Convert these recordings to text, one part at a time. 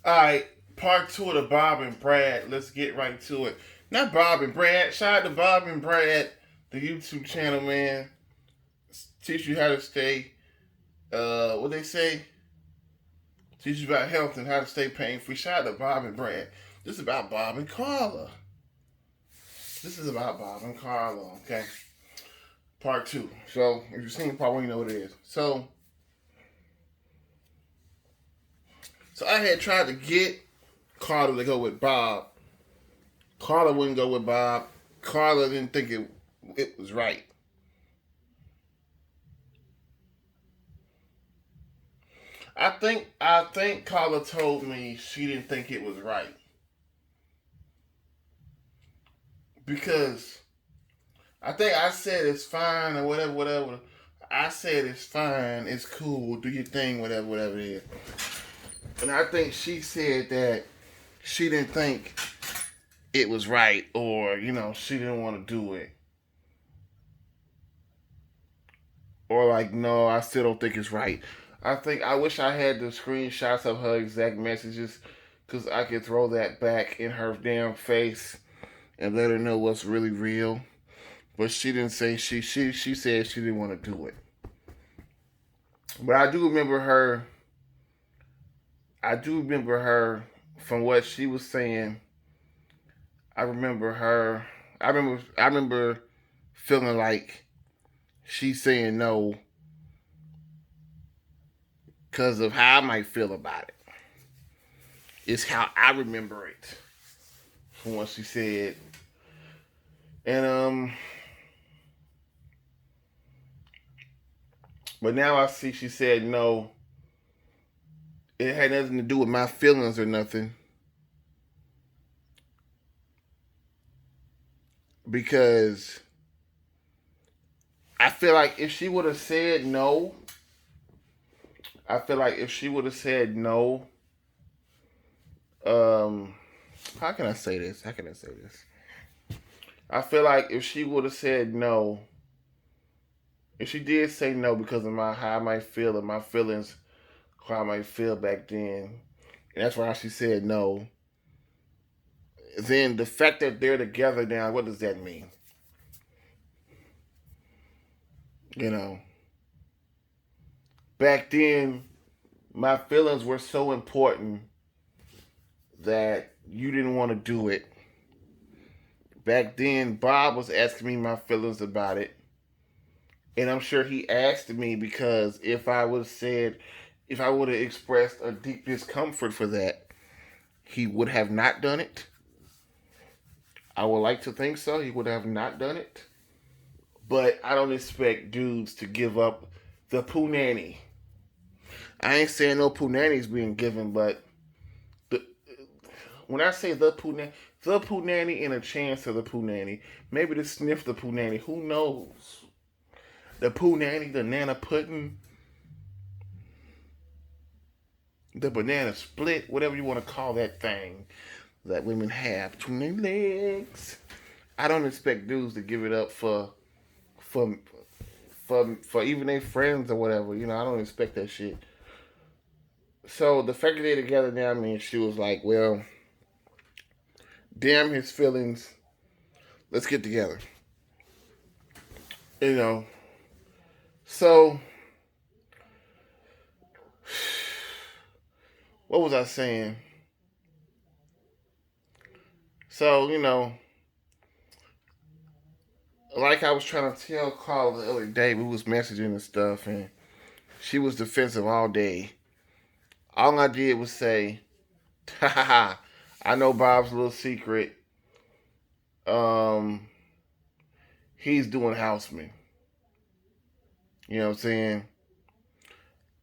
All right, part two of the Bob and Brad. Let's get right to it. Not Bob and Brad. Shout out to Bob and Brad, the YouTube channel, man. Teach you how to stay. What they say? Teach you about health and how to stay pain free. Shout out to Bob and Brad. This is about Bob and Carla. This is about Bob and Carla. Okay, part two. So if you've seen the part one, you know what it is. So I had tried to get Carla to go with Bob. Carla wouldn't go with Bob. Carla didn't think it was right. I think Carla told me she didn't think it was right because I think I said it's fine or whatever, whatever. I said it's fine, it's cool, do your thing, whatever, whatever it is. And I think she said that she didn't think it was right, or she didn't want to do it, or like, no, I still don't think it's right. I wish I had the screenshots of her exact messages because I could throw that back in her damn face and let her know what's really real. But she didn't say she said she didn't want to do it. But I do remember her from what she was saying. I remember her I remember feeling like she's saying no because of how I might feel about it. It's how I remember it from what she said. And but now I see she said no. It had nothing to do with my feelings or nothing. Because I feel like if she would have said no, I feel like if she would have said no, um, how can I say this? How can I say this? I feel like if she would have said no, if she did say no because of my how I might feel and my feelings, how I might feel back then, and that's why she said no. Then the fact that they're together now, what does that mean? You know, back then my feelings were so important that you didn't want to do it. Back then, Bob was asking me my feelings about it. And I'm sure he asked me because if I would have expressed a deep discomfort for that, he would have not done it. I would like to think so. He would have not done it. But I don't expect dudes to give up the poo nanny. I ain't saying no poo nanny's being given, but the, when I say the poo nanny and a chance of the poo nanny, maybe to sniff the poo nanny, who knows? The poo nanny, the nana pudding, the banana split, whatever you want to call that thing that women have between their legs. I don't expect dudes to give it up for for even their friends or whatever. I don't expect that shit. So the fact that they're together now, I mean, she was like, well, damn his feelings. Let's get together. You know. So what was I saying? So, like I was trying to tell Carla the other day, we was messaging and stuff, and she was defensive all day. All I did was say, ha ha ha, I know Bob's little secret. Um, he's doing houseman. You know what I'm saying?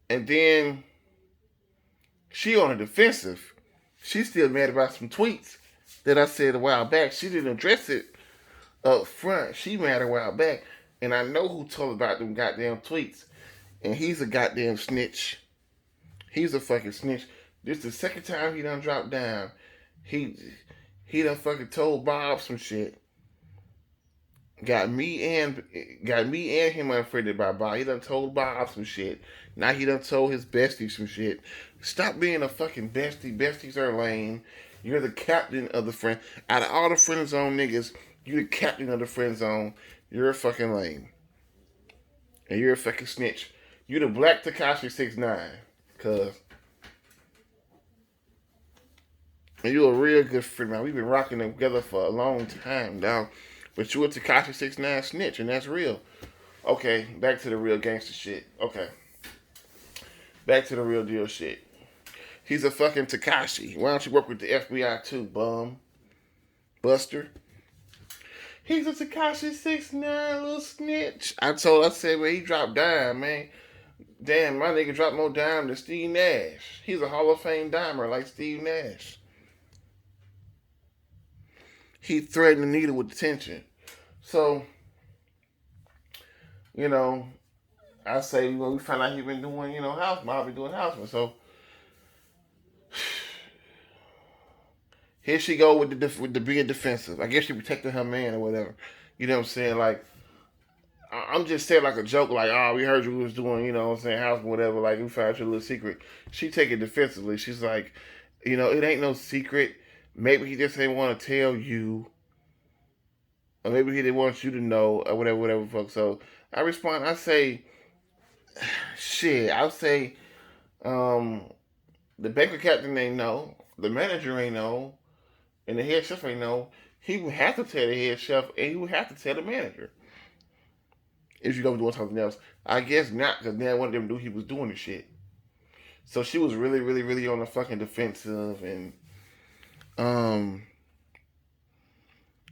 And then she on the defensive. She's still mad about some tweets that I said a while back. She didn't address it up front. She mad a while back. And I know who told about them goddamn tweets. And he's a goddamn snitch. He's a fucking snitch. This is the second time he done dropped down. He he done fucking told Bob some shit. got me and him unfriended by Bob. He done told Bob some shit. Now he done told his bestie some shit. Stop being a fucking bestie. Besties are lame. You're the captain of the friend. Out of all the friend zone niggas, you the captain of the friend zone. You're a fucking lame. And you're a fucking snitch. You the black Takashi 6ix9ine. Cause and you a real good friend, man. We've been rocking together for a long time now. But you a Takashi 6ix9ine snitch, and that's real. Okay, back to the real gangster shit. Okay. Back to the real deal shit. He's a fucking Takashi. Why don't you work with the FBI too, bum? Buster. He's a Takashi 6ix9ine little snitch. I said, well, he dropped dime, man. Damn, my nigga dropped more dime than Steve Nash. He's a Hall of Fame dimer like Steve Nash. He threatened Anita with detention. So, you know, I say, well, we found out he been doing, houseman. I'll be doing houseman. So, here she go with the being defensive. I guess she protected her man or whatever. You know what I'm saying? Like, I'm just saying like a joke, like, oh, we heard you was doing, what I'm saying, houseman, whatever. Like, we found your little secret. She take it defensively. She's like, it ain't no secret. Maybe he just didn't want to tell you. Or maybe he didn't want you to know, or whatever, fuck. So I respond, I say, shit, I'll say, the banker captain ain't know, the manager ain't know, and the head chef ain't know. He would have to tell the head chef, and he would have to tell the manager. If you go doing something else. I guess not, because now one of them knew he was doing the shit. So she was really, really, really on the fucking defensive, and,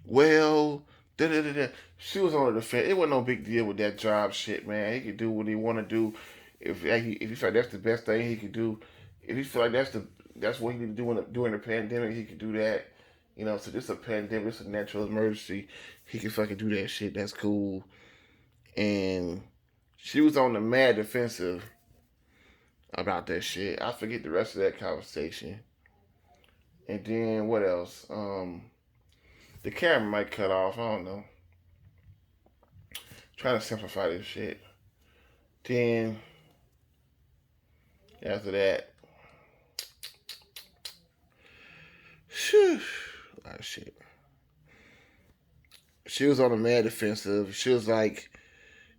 well, da-da-da-da. She was on the defense. It wasn't no big deal with that job shit, man. He could do what he want to do. If he feel like that's the best thing he could do, if he feel like that's what he need to do during the pandemic, he could do that. So this is a pandemic, it's a natural emergency. He can fucking do that shit. That's cool. And she was on the mad defensive about that shit. I forget the rest of that conversation. And then what else? The camera might cut off. I don't know. Trying to simplify this shit. Then after that, whew, a lot of shit. She was on the mad defensive. She was like,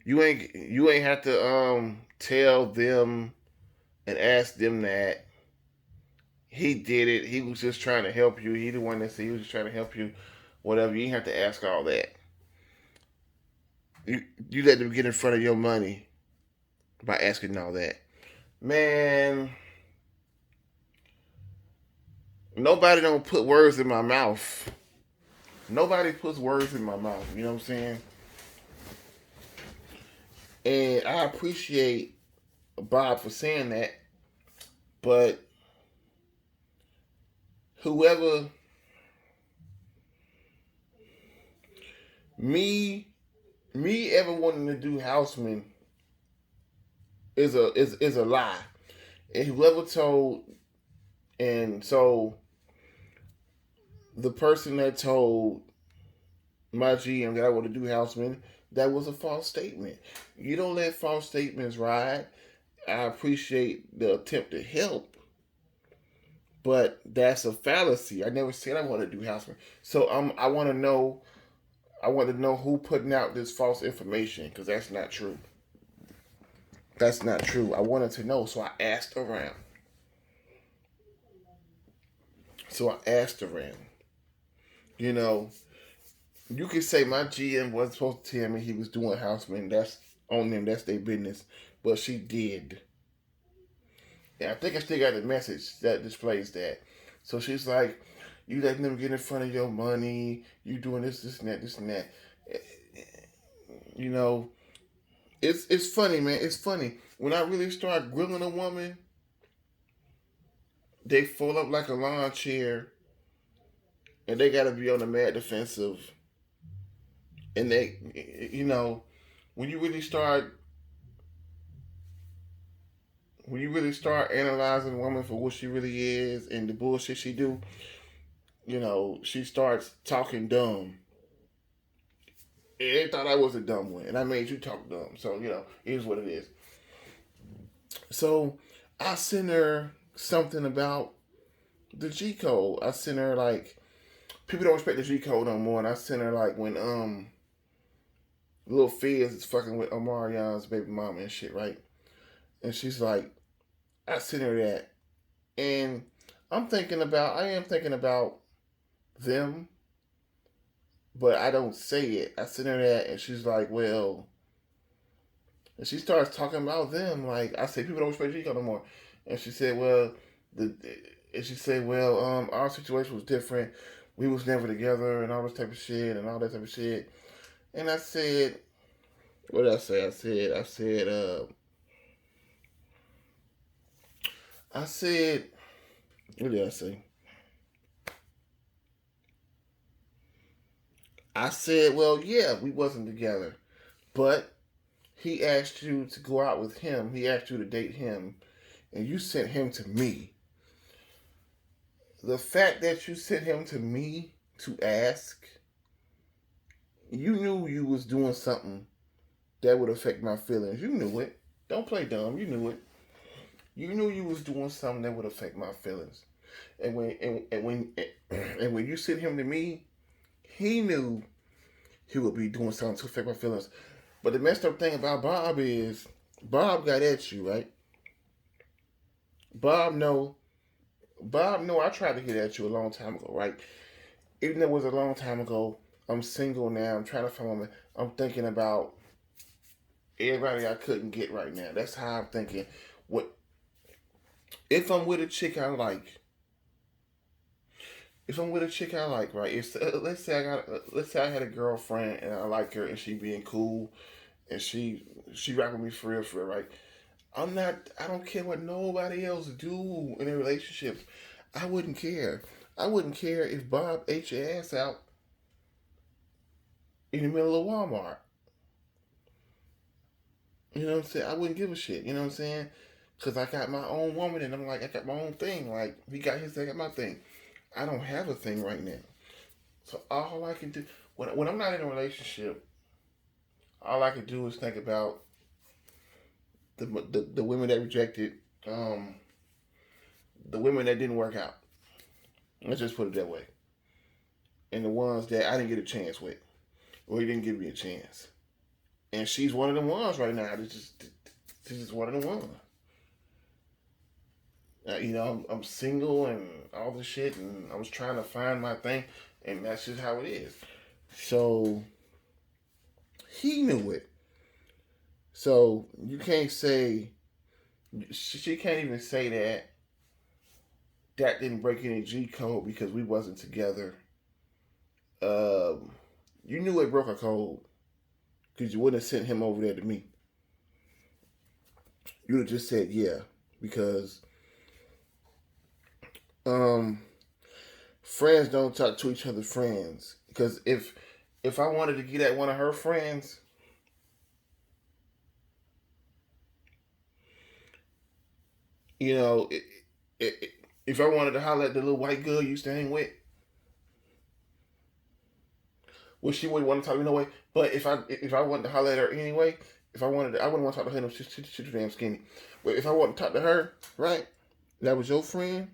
you ain't have to tell them and ask them that. He did it. He was just trying to help you. He the one that said he was just trying to help you. Whatever. You ain't have to ask all that. You let them get in front of your money by asking all that. Man, nobody don't put words in my mouth. Nobody puts words in my mouth. You know what I'm saying? And I appreciate Bob for saying that. But whoever me ever wanting to do houseman is a lie. And whoever told, and so the person that told my GM that I want to do houseman, that was a false statement. You don't let false statements ride. I appreciate the attempt to help, but that's a fallacy. I never said I want to do houseman. So I want to know. I want to know who putting out this false information, because that's not true. That's not true. I wanted to know, so I asked around. You could say my GM wasn't supposed to tell me he was doing houseman. That's on them. That's their business. But she did. And I think I still got the message that displays that. So she's like, you letting them get in front of your money. You doing this and that, this and that. It's funny, man. It's funny. When I really start grilling a woman, they fold up like a lawn chair, and they got to be on the mad defensive. And when you really start analyzing a woman for what she really is and the bullshit she do, she starts talking dumb. they thought I was a dumb one, and I made you talk dumb. So it is what it is. So I sent her something about the G code. I sent her like people don't respect the G code no more, and I sent her like when Lil Fizz is fucking with Omarion's baby mama and shit, right? And she's like, I sent her that, and I am thinking about them, but I don't say it. I sent her that, and she's like, well, and she starts talking about them. Like I say, people don't respect Chico no more. And she said, well, the and she said, well, our situation was different. We was never together, and all this type of shit, and all that type of shit. And I said, what did I say? I said, what did I say? I said, well, yeah, we wasn't together, but he asked you to go out with him. He asked you to date him, and you sent him to me. The fact that you sent him to me to ask, you knew you was doing something that would affect my feelings. You knew it. Don't play dumb. You knew it. You knew you was doing something that would affect my feelings. And when you sent him to me, he knew he would be doing something to affect my feelings. But the messed up thing about Bob is Bob got at you, right? Bob know I tried to get at you a long time ago, right? Even though it was a long time ago, I'm single now. I'm trying to find a woman. I'm thinking about everybody I couldn't get right now. That's how I'm thinking. What if I'm with a chick I like? If I'm with a chick I like, right? If let's say I had a girlfriend and I like her and she being cool and she rock with me for real, right? I don't care what nobody else do in a relationship. I wouldn't care. I wouldn't care if Bob ate your ass out in the middle of Walmart. You know what I'm saying? I wouldn't give a shit. You know what I'm saying? Because I got my own woman and I'm like, I got my own thing. Like, he got his thing, I got my thing. I don't have a thing right now. So all I can do, when I'm not in a relationship, all I can do is think about the women that rejected, um, the women that didn't work out. Let's just put it that way. And the ones that I didn't get a chance with, or he didn't give me a chance. And she's one of the ones right now. She's just one of the ones. I'm single and all this shit, and I was trying to find my thing, and that's just how it is. So he knew it. So you can't say she can't even say that didn't break any G code because we wasn't together. Um, you knew it broke a code because you wouldn't have sent him over there to me. You would have just said yeah because um, friends don't talk to each other friends. Because if I wanted to get at one of her friends, you know, if I wanted to holler at the little white girl you used to hang with, well, she wouldn't want to talk to me no way. But if I wanted to holler at her anyway, I wouldn't want to talk to her. No, she's too damn skinny. But if I wanted to talk to her, right, that was your friend,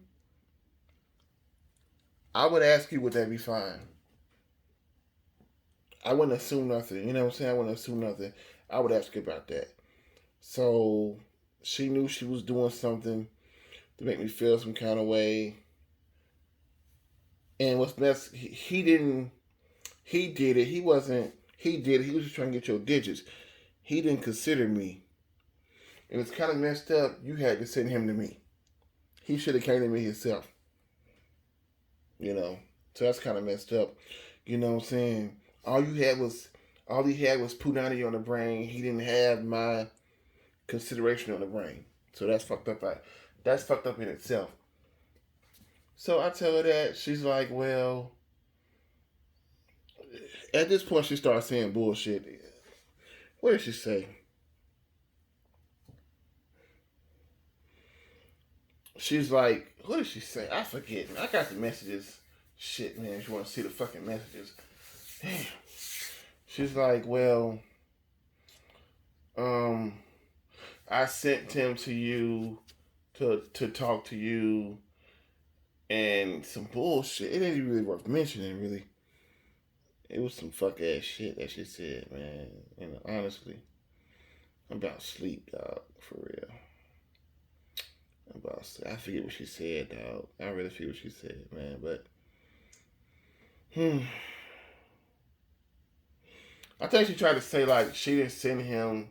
I would ask you, would that be fine? I wouldn't assume nothing. You know what I'm saying? I wouldn't assume nothing. I would ask you about that. So she knew she was doing something to make me feel some kind of way. And what's best, he didn't. He did it. He wasn't. He did it. He was just trying to get your digits. He didn't consider me, and it's kind of messed up. You had to send him to me. He should have came to me himself. You know. So that's kind of messed up. You know what I'm saying? All you had was all he had was punani on the brain. He didn't have my consideration on the brain. So that's fucked up. That's fucked up in itself. So I tell her that she's like, well, at this point she starts saying bullshit. What did she say? She's like, what did she say? I forget. I got the messages. Shit, man. If you want to see the fucking messages, damn. She's like, well, um, I sent him to you to talk to you and some bullshit. It ain't really worth mentioning, really. It was some fuck ass shit that she said, man. And honestly, I'm about sleep, dog, for real. I forget what she said, dog. I really forget what she said, man. But I think she tried to say like she didn't send him.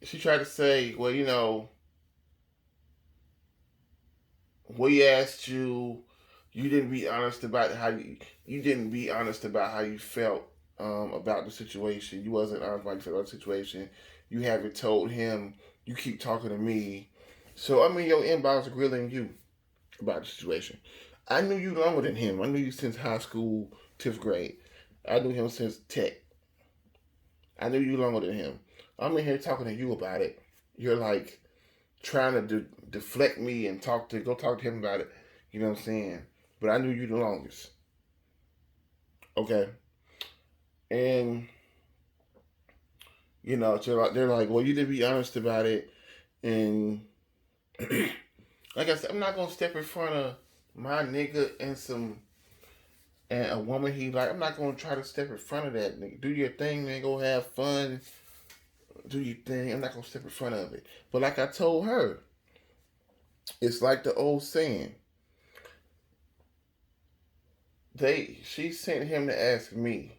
She tried to say, well, we asked you. You didn't be honest about how you didn't be honest about how you felt about the situation. You wasn't honest about how you felt about the situation. You haven't told him. You keep talking to me. So I mean, your inbox grilling you about the situation. I knew you longer than him. I knew you since high school, 10th grade. I knew him since tech. I knew you longer than him. I'm in here talking to you about it. You're like trying to deflect me and go talk to him about it. You know what I'm saying? But I knew you the longest. Okay. And they're like, well, you didn't be honest about it. And like I said, I'm not gonna step in front of my nigga and a woman he like. I'm not gonna try to step in front of that nigga. Do your thing, man. Go have fun. Do your thing. I'm not gonna step in front of it. But like I told her, it's like the old saying. She sent him to ask me,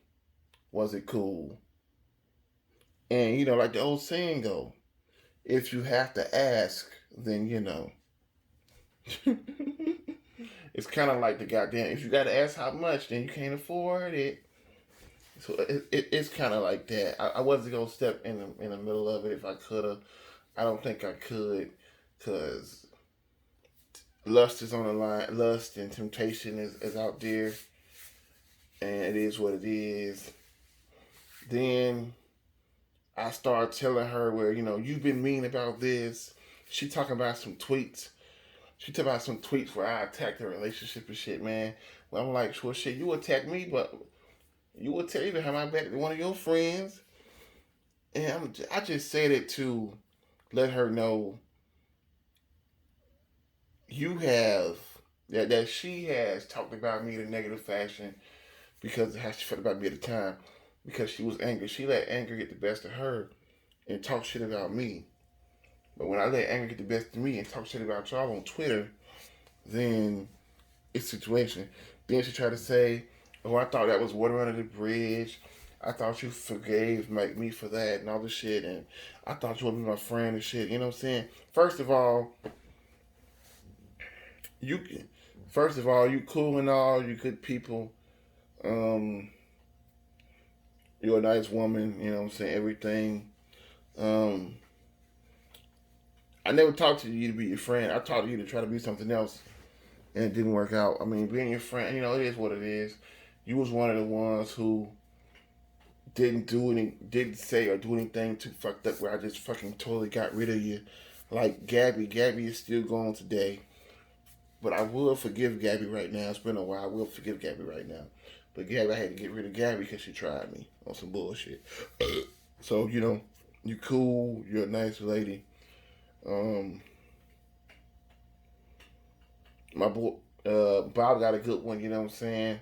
was it cool? And like the old saying go, if you have to ask, then it's kind of like the goddamn. If you got to ask how much, then you can't afford it. So it's kind of like that. I wasn't gonna step in the middle of it if I could have. I don't think I could, cause lust is on the line. Lust and temptation is out there, and it is what it is. Then I started telling her where you've been mean about this. She talking about some tweets. She talking about some tweets where I attacked her relationship and shit, man. Well, I'm like, well, shit, you attacked me, but you would tell you to have my back to one of your friends. And I just said it to let her know you have that she has talked about me in a negative fashion because of how she felt about me at the time. Because she was angry. She let anger get the best of her and talk shit about me. But when I let anger get the best of me and talk shit about y'all on Twitter, then it's a situation. Then she tried to say, oh, I thought that was water under the bridge. I thought you forgave me for that and all this shit. And I thought you would be my friend and shit. You know what I'm saying? First of all, you you cool and all. You good people. Um, you're a nice woman. You know what I'm saying? Everything. Um, I never talked to you to be your friend. I talked to you to try to be something else, and it didn't work out. I mean, being your friend, it is what it is. You was one of the ones who didn't say or do anything too fucked up where I just fucking totally got rid of you. Like Gabby. Gabby is still gone today. But I will forgive Gabby right now. It's been a while. I will forgive Gabby right now. But Gabby, I had to get rid of Gabby because she tried me on some bullshit. So, you cool. You're a nice lady. My boy, Bob got a good one, you know what I'm saying?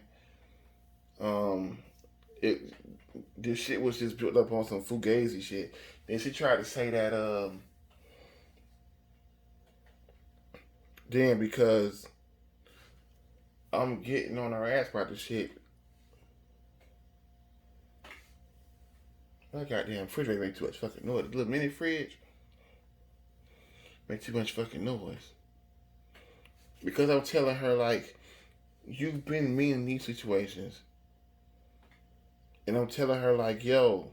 Um, it This shit was just built up on some fugazi shit. Then she tried to say that then because I'm getting on her ass about the shit. My goddamn refrigerator make too much fucking noise. The little mini fridge make too much fucking noise. Because I'm telling her like you've been mean in these situations. And I'm telling her like, yo,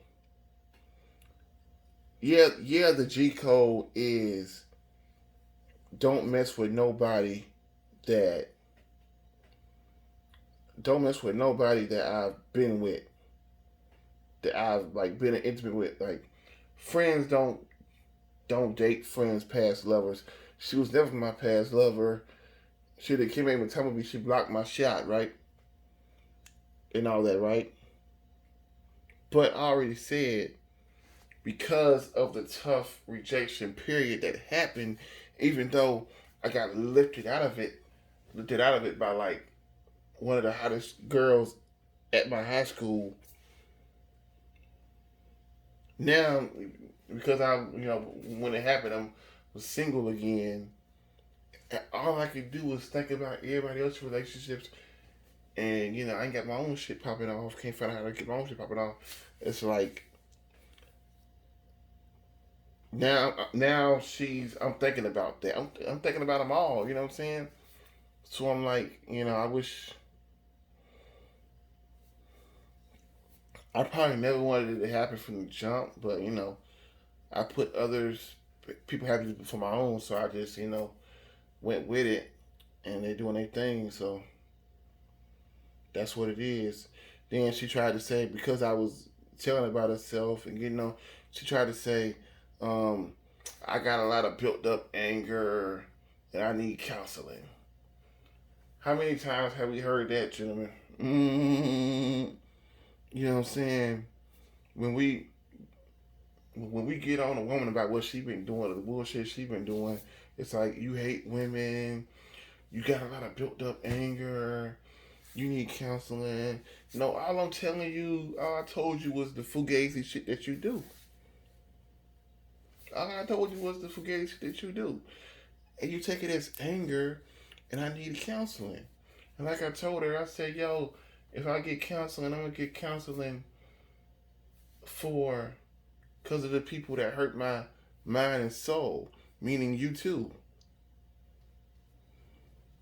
yeah, the G code is don't mess with nobody that I've been with, that I've like been intimate with. Like friends don't date friends past lovers. She was never my past lover. She came in and told me she blocked my shot, right? and all that, right? But I already said, because of the tough rejection period that happened, even though I got lifted out of it by like one of the hottest girls at my high school. Now, because when it happened, I was single again. And all I could do was think about everybody else's relationships, and I ain't got my own shit popping off. Can't find out how to get my own shit popping off. It's like now I'm thinking about that. I'm thinking about them all. You know what I'm saying? So I'm like, I wish I probably never wanted it to happen from the jump, but I put people happy for my own, so I just went with it, and they're doing their thing, so that's what it is. Then she tried to say, because I was telling about herself, and she tried to say, um, I got a lot of built up anger, and I need counseling. How many times have we heard that, gentlemen? Mm-hmm. You know what I'm saying? When we get on a woman about what she been doing, or the bullshit she been doing, it's like, you hate women, you got a lot of built up anger, you need counseling. No, all I'm telling you, all I told you was the fugazi shit that you do. All I told you was the fugazi shit that you do. And you take it as anger, and I need counseling. And like I told her, I said, yo, if I get counseling, I'm going to get counseling for, because of the people that hurt my mind and soul, meaning you too.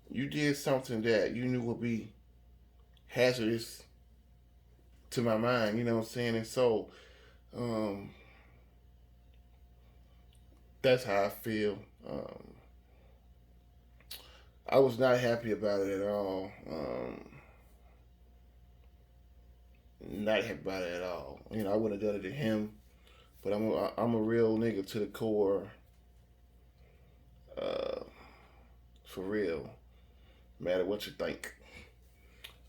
You did something that you knew would be hazardous to my mind, you know what I'm saying? And so, um, that's how I feel. I was not happy about it at all. Not happy about it at all. I wouldn't have done it to him, but I'm a real nigga to the core. Uh, for real. No matter what you think.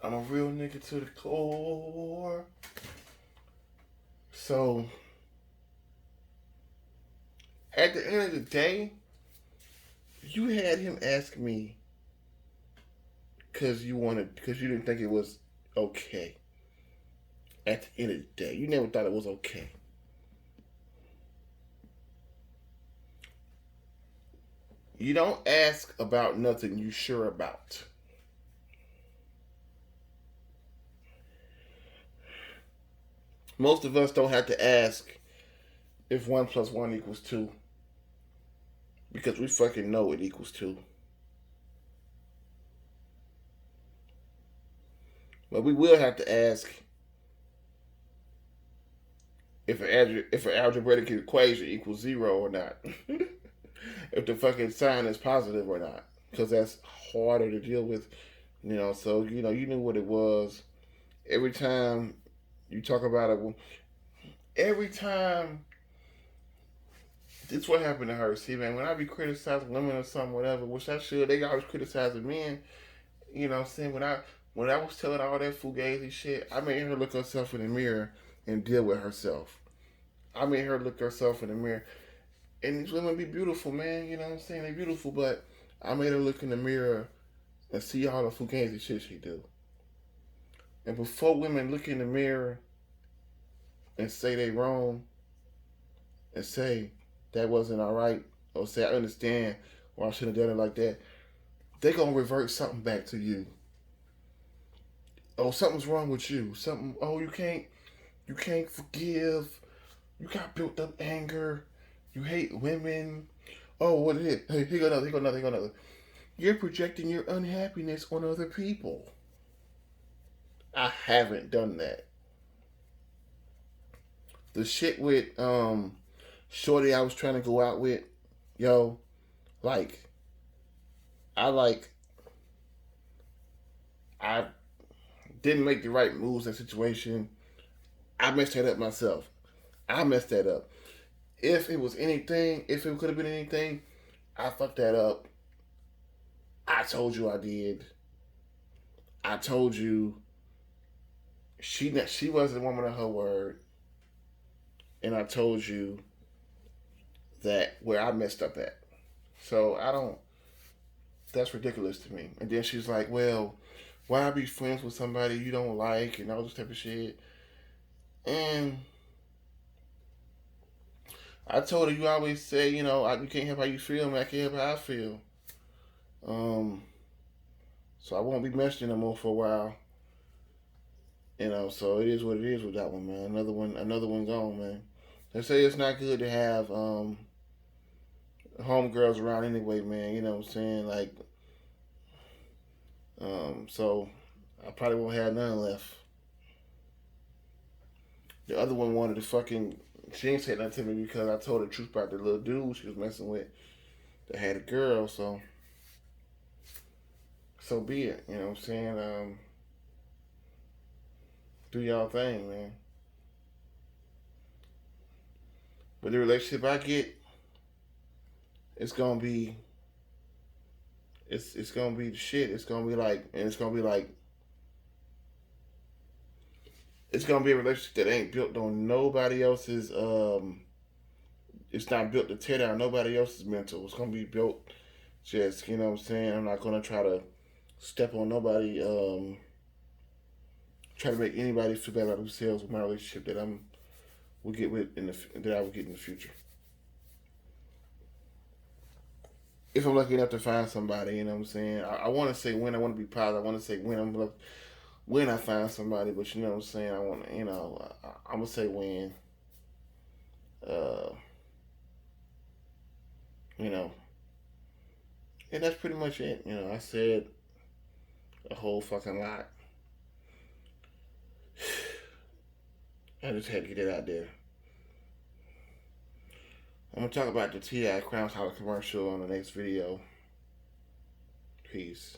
I'm a real nigga to the core. So, at the end of the day, you had him ask me because you didn't think it was okay. At the end of the day, you never thought it was okay. You don't ask about nothing you sure about. Most of us don't have to ask if 1 plus 1 equals 2 because we fucking know it equals 2. But we will have to ask if an algebraic equation equals 0 or not. If the fucking sign is positive or not. Because that's harder to deal with. So, you knew what it was. Every time you talk about it, every time, it's what happened to her. See, man, when I be criticizing women or something, whatever, which I should, they always criticizing men. You know what I'm saying? When I was telling all that fugazi shit, I made her look herself in the mirror and deal with herself. I made her look herself in the mirror. And these women be beautiful, man. You know what I'm saying? They beautiful, but I made her look in the mirror and see all the fugazi shit she do. And before women look in the mirror and say they wrong and say that wasn't all right, or say I understand why I should have done it like that, they gonna revert something back to you. Oh, something's wrong with you. Something. Oh, you can't forgive. You got built up anger. You hate women. Oh, what is it? Hey, here go another. Here go another. Here go another. You're projecting your unhappiness on other people. I haven't done that. The shit with Shorty I was trying to go out with, yo, like I like I didn't make the right moves in that situation. I messed that up myself. I messed that up. If it could have been anything, I fucked that up. I told you I did. I told you she wasn't a woman of her word, and I told you that where I messed up at. So I don't. That's ridiculous to me. And then she's like, "Well, why be friends with somebody you don't like and all this type of shit?" And I told her, "You always say, you can't help how you feel, man. I can't help how I feel." Um, so I won't be mentioning no more for a while. So it is what it is with that one, man. Another one gone, man. They say it's not good to have homegirls around anyway, man. You know what I'm saying? So I probably won't have none left. The other one wanted to fucking. She ain't said nothing to me because I told her the truth about the little dude she was messing with that had a girl. So be it. You know what I'm saying? Do y'all thing, man. But the relationship I get, it's gonna be it's gonna be the shit. It's gonna be a relationship that ain't built on nobody else's. It's not built to tear down nobody else's mental. It's gonna be built just, you know what I'm saying. I'm not gonna try to step on nobody. Try to make anybody feel bad about themselves with my relationship that I'm will get with in the that I will get in the future. If I'm lucky enough to find somebody, you know what I'm saying. I want to say when. I want to be positive. I want to say when I find somebody, but you know what I'm saying. I want to, I'm gonna say when. Uh, you know, and that's pretty much it. I said a whole fucking lot. I just had to get it out there. I'm gonna talk about the T.I. Crown House commercial on the next video. Peace.